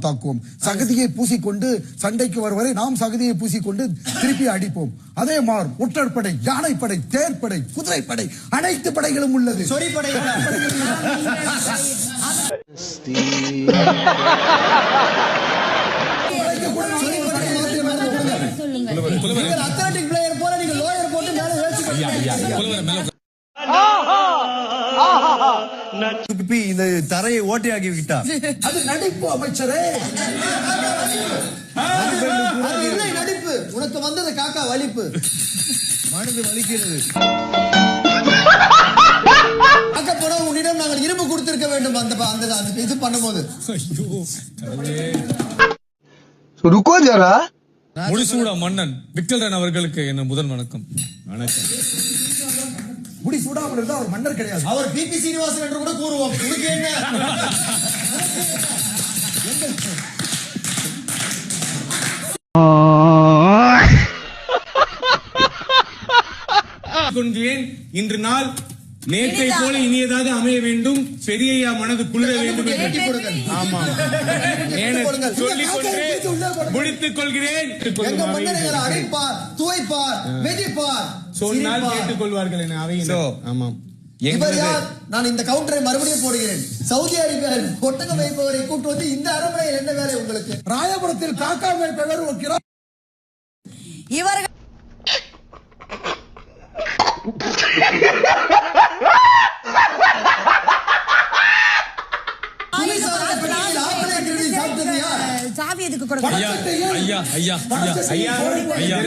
தாக்குவோம். சகதியை பூசிக்கொண்டு சண்டைக்கு வருவரை நாம் சகதியை பூசிக்கொண்டு திருப்பி அடிப்போம். அதே மாதிரி ஒற்றற்படை, யானைப்படை, தேர்ப்படை, குதிரைப்படை, அனைத்து படைகளும் உள்ளது. இந்த தரையை ஓட்டையாக்கி விட்டா அது நடிப்பு அமைச்சரே. நடிப்பு. உனக்கு வந்தது காக்கா வலிப்பு. மனது வலிக்கிறது. அக்கப்பறம் உன்னிடம் நாங்கள் இரும்பு கொடுத்திருக்க வேண்டும். அந்த இது பண்ணும்போது ருக்கோ ஜரா. முடிசூடா மன்னன் விக்டரன் அவர்களுக்கு என்ன முதல் வணக்கம். வணக்கம். முடிசூடாமல் இருந்தால் அவர் மன்னர் கிடையாது. அவர் பிபி சீனிவாசன் என்று கூட கூறுவோம். இதுக்கு என்ன இன்று நாள் நேற்றை போல இனியதாக அமைய வேண்டும். பெரியய்யா மனது குளிர வேண்டும். முடித்துக் கொள்கிறேன். அழைப்பார், துவைப்பார், மெதிப்பார் சொன்னால் கேட்டுக் கொள்வார்கள் என அவையில். ஆமாம். நான் இந்த கவுண்டரை மறுபடியும் போடுகிறேன். சவுதி அரேபியாவில் ஒட்டகம் வைப்பவரை கூட்டு வந்து இந்த அரண்மனையில் என்ன வேலை உங்களுக்கு? ராயபுரத்தில் காக்கா வைப்பவர் வைக்கிறார். இவர்கள் சாவி எதுக்கு கொடுக்க? ஐயா ஐயா ஐயா ஐயா ஐயா